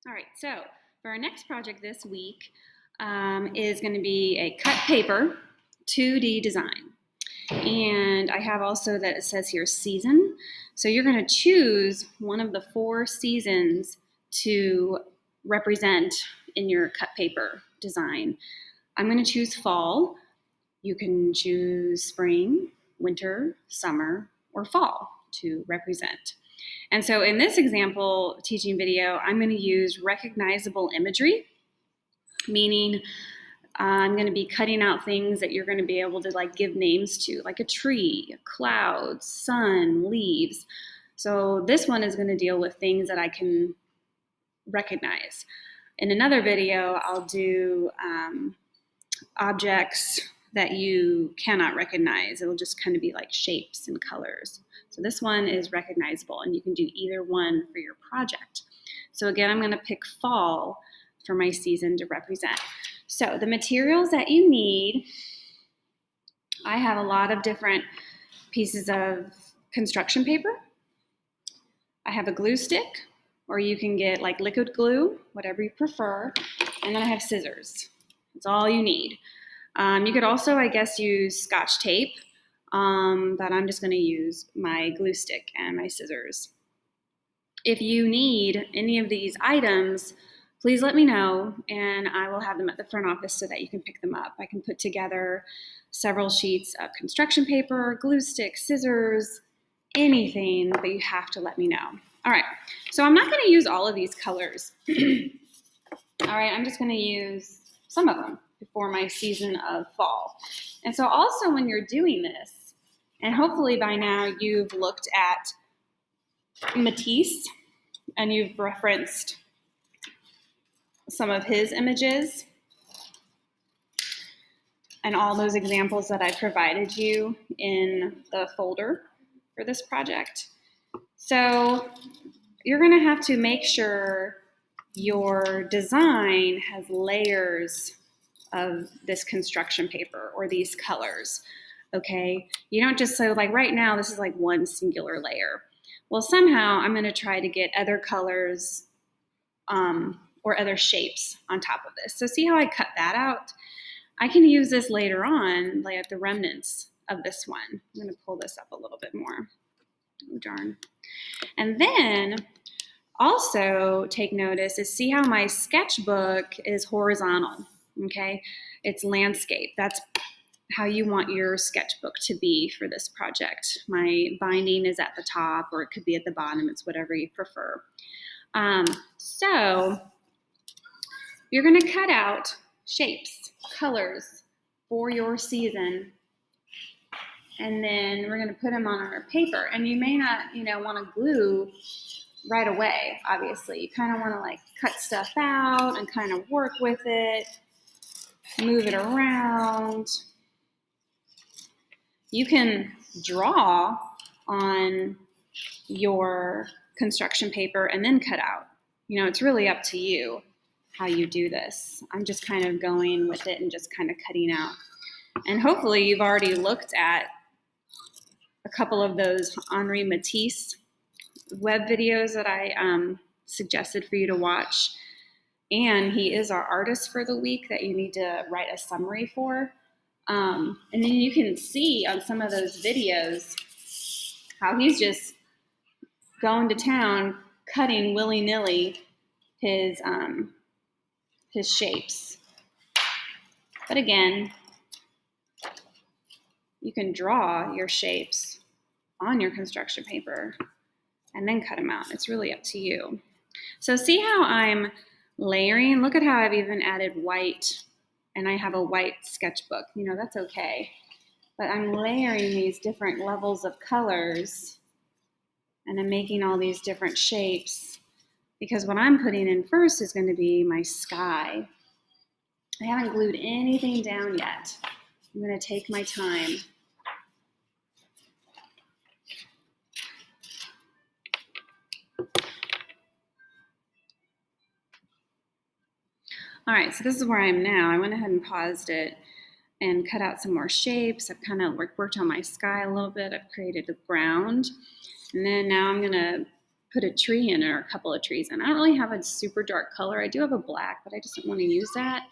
All right, so for our next project this week is going to be a cut paper 2D design. And I have also that it says here season. So you're going to choose one of the 4 seasons to represent in your cut paper design. I'm going to choose fall. You can choose spring, winter, summer, or fall to represent. And so in this example teaching video, I'm going to use recognizable imagery, meaning I'm going to be cutting out things that you're going to be able to give names to, like a tree, clouds, sun, leaves. So this one is going to deal with things that I can recognize. In another video, I'll do objects that you cannot recognize. It'll just kind of be like shapes and colors. So this one is recognizable, and you can do either one for your project. So again, I'm going to pick fall for my season to represent. So the materials that you need, I have a lot of different pieces of construction paper. I have a glue stick, or you can get like liquid glue, whatever you prefer. And then I have scissors. That's all you need. You could also, I guess, use Scotch tape, but I'm just going to use my glue stick and my scissors. If you need any of these items, please let me know, and I will have them at the front office so that you can pick them up. I can put together several sheets of construction paper, glue stick, scissors, anything, but you have to let me know. All right, so I'm not going to use all of these colors. All right, I'm just going to use some of them before my season of fall. And so also when you're doing this, and hopefully by now you've looked at Matisse and you've referenced some of his images and all those examples that I provided you in the folder for this project. So you're going to have to make sure your design has layers of this construction paper or these colors, okay? You don't just say, like right now, this is like one singular layer. Well, somehow I'm gonna try to get other colors or other shapes on top of this. So see how I cut that out? I can use this later on, like at the remnants of this one. I'm gonna pull this up a little bit more. Oh, darn. And then also take notice is see how my sketchbook is horizontal. Okay, it's landscape. That's how you want your sketchbook to be for this project. My binding is at the top, or it could be at the bottom. It's whatever you prefer. So you're going to cut out shapes, colors for your season, and then we're going to put them on our paper. And you may not, want to glue right away. Obviously, you kind of want to cut stuff out and kind of work with it. Move it around. You can draw on your construction paper and then cut out. It's really up to you how you do this. I'm just kind of going with it and just kind of cutting out. And hopefully you've already looked at a couple of those Henri Matisse web videos that I suggested for you to watch. And he is our artist for the week that you need to write a summary for. And then you can see on some of those videos how he's just going to town, cutting willy-nilly his shapes. But again, you can draw your shapes on your construction paper and then cut them out. It's really up to you. So see how I'm layering? Look at how I've even added white, and I have a white sketchbook. That's okay. But I'm layering these different levels of colors, and I'm making all these different shapes because what I'm putting in first is going to be my sky. I haven't glued anything down yet. I'm going to take my time. All right, so this is where I am now. I went ahead and paused it and cut out some more shapes. I've kind of worked on my sky a little bit. I've created a ground. And then now I'm going to put a tree in or a couple of trees in. I don't really have a super dark color. I do have a black, but I just don't want to use that.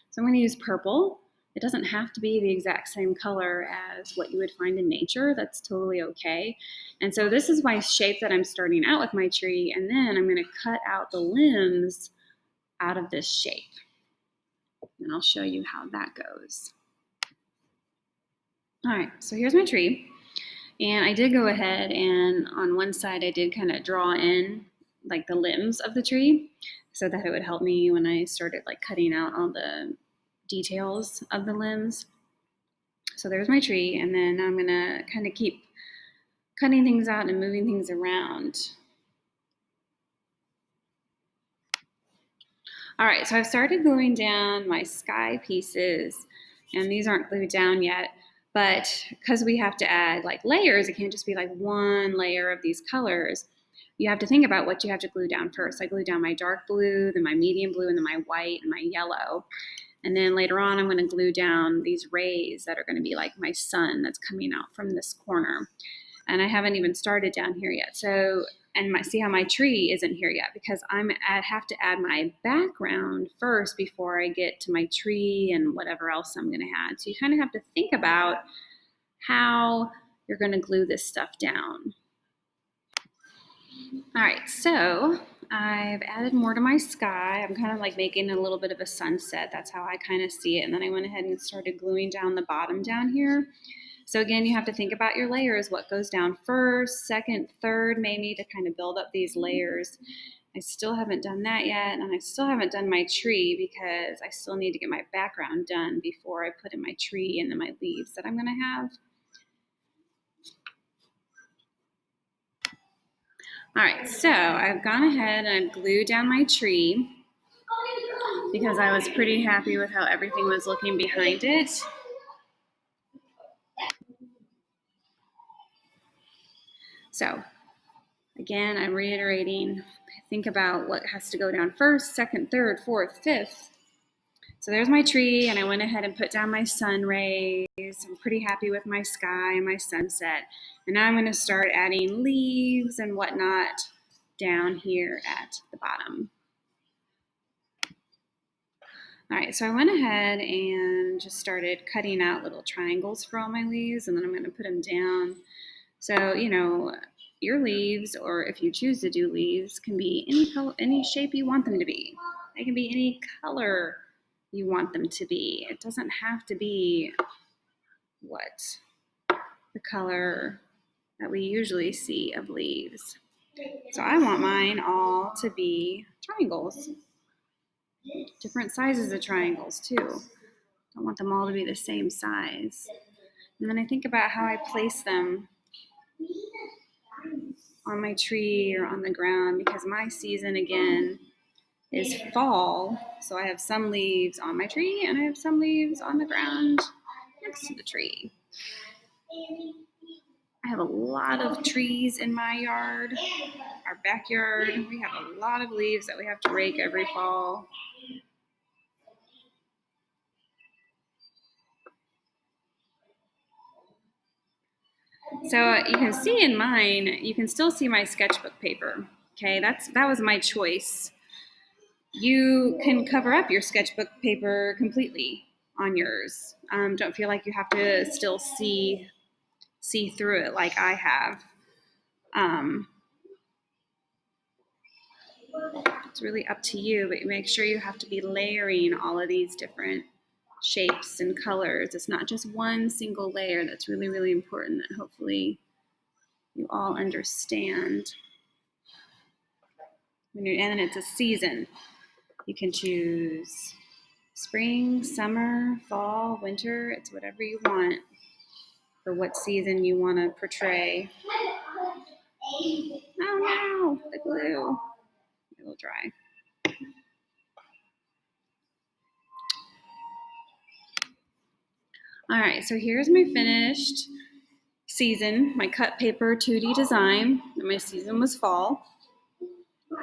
So I'm going to use purple. It doesn't have to be the exact same color as what you would find in nature. That's totally okay. And so this is my shape that I'm starting out with my tree, and then I'm going to cut out the limbs out of this shape. And I'll show you how that goes. All right, so here's my tree. And I did go ahead and on one side I did kind of draw in like the limbs of the tree so that it would help me when I started like cutting out all the details of the limbs. So there's my tree, and then I'm gonna kind of keep cutting things out and moving things around. All right, so I've started gluing down my sky pieces, and these aren't glued down yet. But because we have to add like layers, it can't just be like one layer of these colors. You have to think about what you have to glue down first. I glue down my dark blue, then my medium blue, and then my white and my yellow. And then later on, I'm going to glue down these rays that are going to be like my sun that's coming out from this corner. And I haven't even started down here yet. So, and see how my tree isn't here yet because I have to add my background first before I get to my tree and whatever else I'm going to add. So you kind of have to think about how you're going to glue this stuff down. All right, so I've added more to my sky. I'm kind of like making a little bit of a sunset. That's how I kind of see it. And then I went ahead and started gluing down the bottom down here. So again, you have to think about your layers, what goes down first, second, third, maybe to kind of build up these layers. I still haven't done that yet, and I still haven't done my tree because I still need to get my background done before I put in my tree and then my leaves that I'm going to have. All right, so I've gone ahead and I've glued down my tree because I was pretty happy with how everything was looking behind it. So again, I'm reiterating, think about what has to go down first, second, third, fourth, fifth. So there's my tree, and I went ahead and put down my sun rays. I'm pretty happy with my sky and my sunset. And now I'm going to start adding leaves and whatnot down here at the bottom. All right, so I went ahead and just started cutting out little triangles for all my leaves, and then I'm going to put them down. So, you know, your leaves, or if you choose to do leaves, can be any color, any shape you want them to be. They can be any color you want them to be. It doesn't have to be what the color that we usually see of leaves. So I want mine all to be triangles. Different sizes of triangles too. I want them all to be the same size. And then I think about how I place them on my tree or on the ground, because my season again is fall. So I have some leaves on my tree and I have some leaves on the ground next to the tree. I have a lot of trees in my yard, our backyard. We have a lot of leaves that we have to rake every fall. So you can see in mine, you can still see my sketchbook paper. Okay, that was my choice. You can cover up your sketchbook paper completely on yours. Don't feel like you have to still see through it like I have. It's really up to you, but make sure you have to be layering all of these different shapes and colors. It's not just one single layer. That's really, really important that hopefully you all understand. And then it's a season. You can choose spring, summer, fall, winter. It's whatever you want for what season you want to portray. Oh no, the glue. It will dry. All right, so here's my finished season, my CutPaper2dDesign. My season was fall.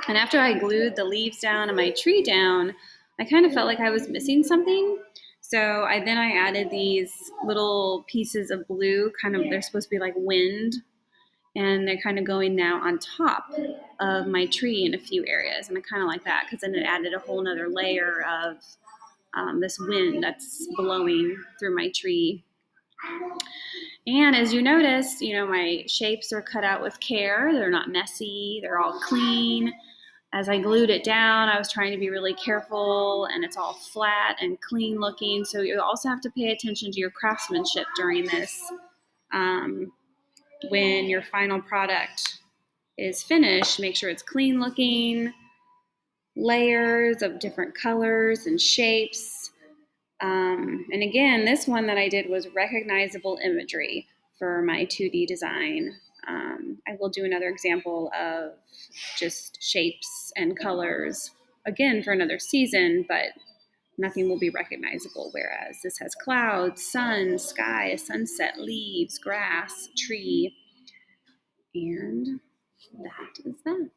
And after I glued the leaves down and my tree down, I kind of felt like I was missing something. So I added these little pieces of blue, they're supposed to be like wind, and they're kind of going now on top of my tree in a few areas, and I kind of like that because then it added a whole nother layer of this wind that's blowing through my tree. And as you notice, my shapes are cut out with care. They're not messy. They're all clean. As I glued it down, I was trying to be really careful, and it's all flat and clean looking. So you also have to pay attention to your craftsmanship during this. When your final product is finished, make sure it's clean looking, layers of different colors and shapes. And again, this one that I did was Recognizable Imagery for my 2D design. I will do another example of just shapes and colors, again, for another season, but nothing will be recognizable, whereas this has clouds, sun, sky, a sunset, leaves, grass, tree, and that is that.